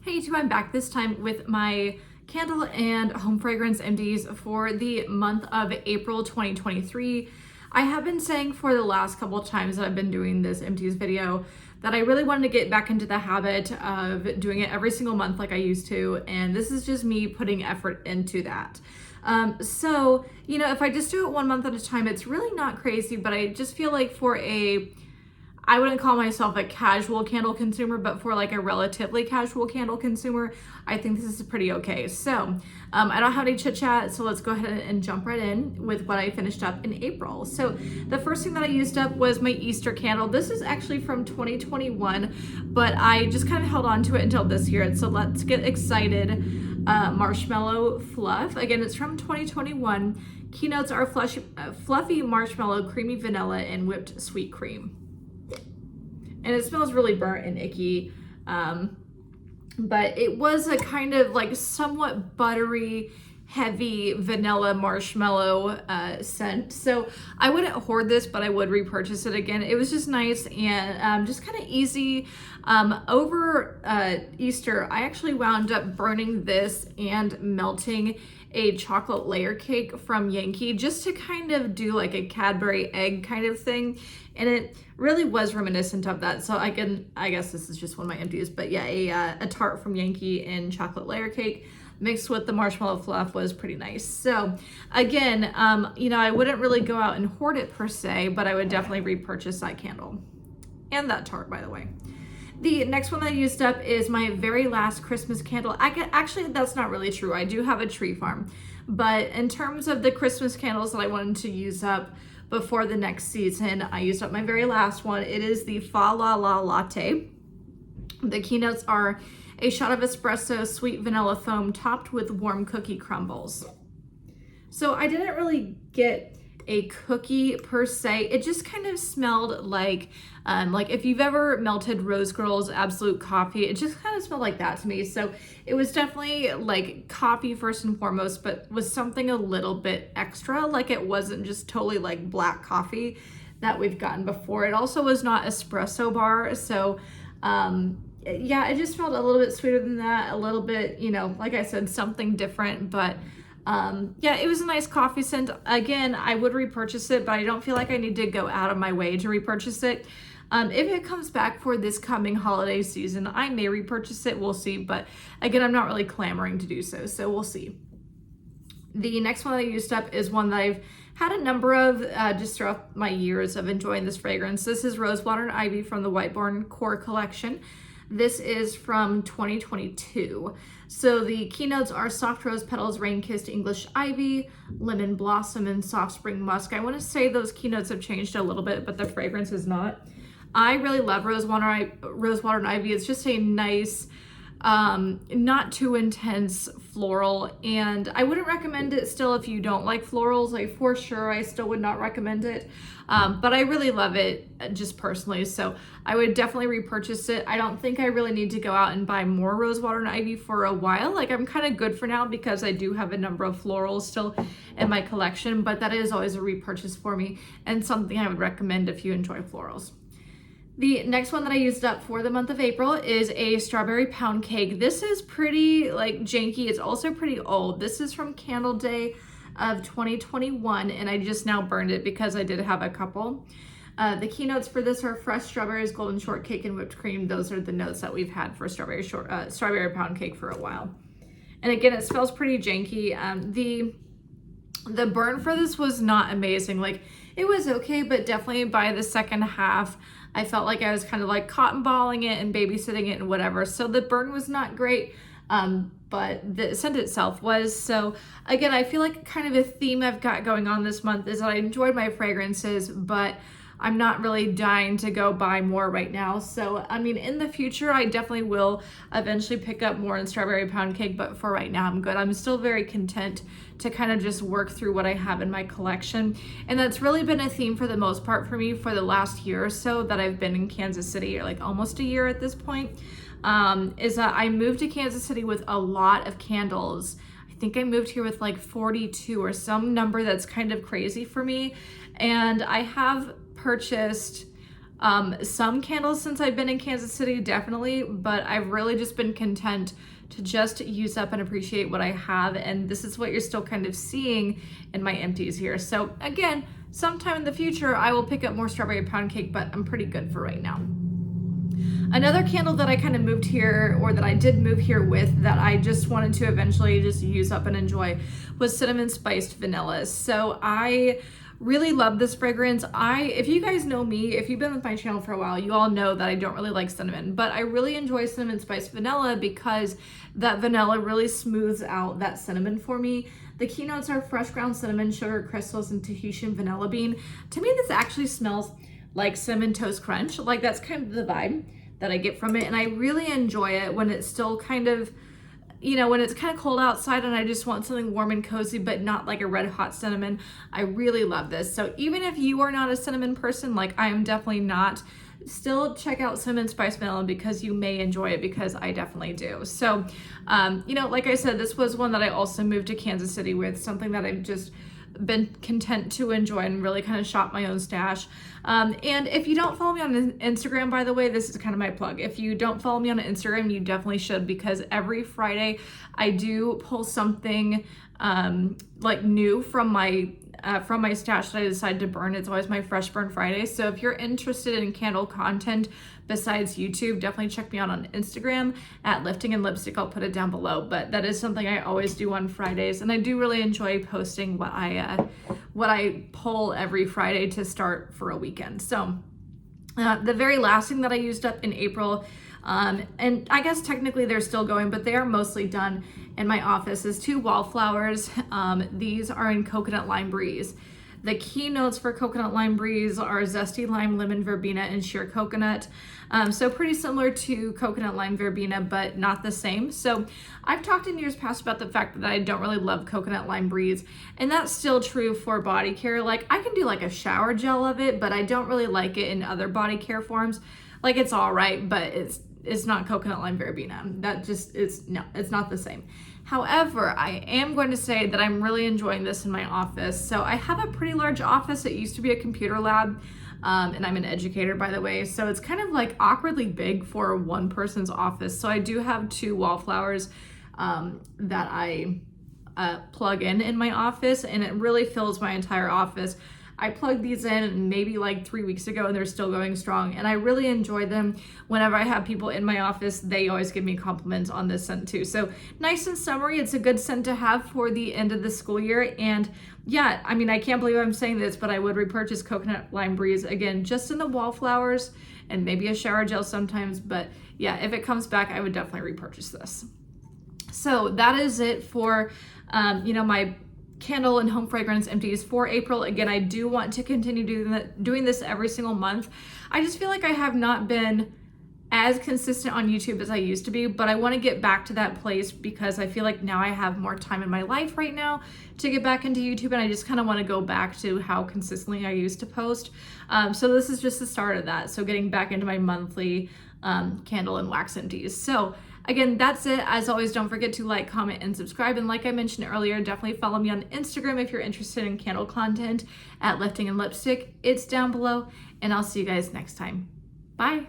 Hey YouTube, I'm back this time with my candle and home fragrance empties for the month of April 2023. I have been saying for the last couple of times that I've been doing this empties video that I really wanted to get back into the habit of doing it every single month like I used to, and this is just me putting effort into that. So, you know, if I just do it 1 month at a time, it's really not crazy, but I just feel like I wouldn't call myself a casual candle consumer, but for like a relatively casual candle consumer, I think this is pretty okay. So I don't have any chit chat, so let's go ahead and jump right in with what I finished up in April. So the first thing that I used up was my Easter candle. This is actually from 2021, but I just kind of held on to it until this year. So let's get excited. Marshmallow Fluff. Again, it's from 2021. Keynotes are fluffy marshmallow, creamy vanilla, and whipped sweet cream. And it smells really burnt and icky, but it was a kind of like somewhat buttery, heavy vanilla marshmallow scent. So I wouldn't hoard this, but I would repurchase it again. It was just nice and just kind of easy. Over Easter, I actually wound up burning this and melting a chocolate layer cake from Yankee just to kind of do like a Cadbury egg kind of thing, and it really was reminiscent of that. So I guess this is just one of my empties, but yeah, a tart from Yankee and chocolate layer cake mixed with the Marshmallow Fluff was pretty nice. So again, you know, I wouldn't really go out and hoard it per se, but I would definitely repurchase that candle and that tart, by the way. The next one that I used up is my very last Christmas candle. Actually, that's not really true. I do have a tree farm, but in terms of the Christmas candles that I wanted to use up before the next season, I used up my very last one. It is the Fa La La Latte. The keynotes are a shot of espresso, sweet vanilla foam topped with warm cookie crumbles. So I didn't really get a cookie per se. It just kind of smelled like if you've ever melted Rose Girl's Absolute Coffee, it just kind of smelled like that to me. So it was definitely like coffee first and foremost, but was something a little bit extra. Like it wasn't just totally like black coffee that we've gotten before. It also was not espresso bar. So yeah, it just smelled a little bit sweeter than that, a little bit, you know, like I said, something different, but yeah, it was a nice coffee scent. Again, I would repurchase it, but I don't feel like I need to go out of my way to repurchase it. If it comes back for this coming holiday season, I may repurchase it. We'll see. But again, I'm not really clamoring to do so. So we'll see. The next one that I used up is one that I've had a number of just throughout my years of enjoying this fragrance. This is Rosewater and Ivy from the Whiteborn Core Collection. This is from 2022. So the keynotes are soft rose petals, rain-kissed English ivy, lemon blossom, and soft spring musk. I want to say those keynotes have changed a little bit, but the fragrance is not. I really love Rosewater and Ivy. It's just a nice, not too intense floral, and I wouldn't recommend it still if you don't like florals. Like for sure, I still would not recommend it, but I really love it just personally, so I would definitely repurchase it. I don't think I really need to go out and buy more Rosewater and Ivy for a while. Like I'm kind of good for now because I do have a number of florals still in my collection, but that is always a repurchase for me and something I would recommend if you enjoy florals. The next one that I used up for the month of April is a strawberry pound cake. This is pretty like janky. It's also pretty old. This is from Candle Day of 2021, and I just now burned it because I did have a couple. The keynotes for this are fresh strawberries, golden shortcake, and whipped cream. Those are the notes that we've had for strawberry pound cake for a while. And again, it smells pretty janky. The burn for this was not amazing. Like it was okay, but definitely by the second half, I felt like I was kind of like cotton balling it and babysitting it and whatever. So the burn was not great, but the scent itself was. So again, I feel like kind of a theme I've got going on this month is that I enjoyed my fragrances, but I'm not really dying to go buy more right now. So, I mean, in the future, I definitely will eventually pick up more in strawberry pound cake, but for right now, I'm good. I'm still very content to kind of just work through what I have in my collection. And that's really been a theme for the most part for me for the last year or so that I've been in Kansas City, or like almost a year at this point, is that I moved to Kansas City with a lot of candles. I think I moved here with like 42 or some number that's kind of crazy for me. And I have purchased some candles since I've been in Kansas City, definitely, but I've really just been content to just use up and appreciate what I have, and this is what you're still kind of seeing in my empties here. So again, sometime in the future I will pick up more strawberry pound cake, but I'm pretty good for right now. Another candle that I kind of moved here, or that I did move here with, that I just wanted to eventually just use up and enjoy, was cinnamon spiced vanilla. So I really love this fragrance. If you guys know me, if you've been with my channel for a while, you all know that I don't really like cinnamon, but I really enjoy cinnamon spiced vanilla because that vanilla really smooths out that cinnamon for me. The keynotes are fresh ground cinnamon, sugar crystals, and Tahitian vanilla bean. To me, this actually smells like Cinnamon Toast Crunch. Like, that's kind of the vibe that I get from it, and I really enjoy it when it's still kind of, you know, when it's kind of cold outside and I just want something warm and cozy, but not like a red hot cinnamon. I really love this. So even if you are not a cinnamon person, like I am definitely not, still check out cinnamon spice vanilla because you may enjoy it, because I definitely do. So, you know, like I said, this was one that I also moved to Kansas City with, something that I've just been content to enjoy and really kind of shop my own stash. And if you don't follow me on Instagram, by the way, this is kind of my plug. If you don't follow me on Instagram, you definitely should, because every Friday I do pull something like new from my stash that I decided to burn. It's always my Fresh Burn Friday. So if you're interested in candle content besides YouTube, definitely check me out on Instagram at Lifting and Lipstick. I'll put it down below, but that is something I always do on Fridays, and I do really enjoy posting what I pull every Friday to start for a weekend. So the very last thing that I used up in April, and I guess technically they're still going, but they are mostly done in my office, is 2 wallflowers. These are in Coconut Lime Breeze. The keynotes for Coconut Lime Breeze are Zesty Lime, Lemon Verbena, and Sheer Coconut. So pretty similar to Coconut Lime Verbena, but not the same. So I've talked in years past about the fact that I don't really love Coconut Lime Breeze, and that's still true for body care. Like, I can do like a shower gel of it, but I don't really like it in other body care forms. Like, it's all right, but it's not Coconut Lime Verbena. That just is, no, it's not the same. However, I am going to say that I'm really enjoying this in my office. So I have a pretty large office. It used to be a computer lab, and I'm an educator, by the way. So it's kind of like awkwardly big for one person's office. So I do have 2 wallflowers that I plug in my office, and it really fills my entire office. I plugged these in maybe like 3 weeks ago, and they're still going strong, and I really enjoy them. Whenever I have people in my office, they always give me compliments on this scent too. So nice and summery. It's a good scent to have for the end of the school year. And yeah, I mean, I can't believe I'm saying this, but I would repurchase Coconut Lime Breeze again, just in the wallflowers and maybe a shower gel sometimes. But yeah, if it comes back, I would definitely repurchase this. So that is it for, you know, my candle and home fragrance empties for April. Again, I do want to continue doing this every single month. I just feel like I have not been as consistent on YouTube as I used to be, but I want to get back to that place because I feel like now I have more time in my life right now to get back into YouTube, and I just kind of want to go back to how consistently I used to post. So this is just the start of that. So getting back into my monthly candle and wax empties. So again, that's it. As always, don't forget to like, comment, and subscribe. And like I mentioned earlier, definitely follow me on Instagram if you're interested in candle content at Lifting and Lipstick. It's down below, and I'll see you guys next time. Bye.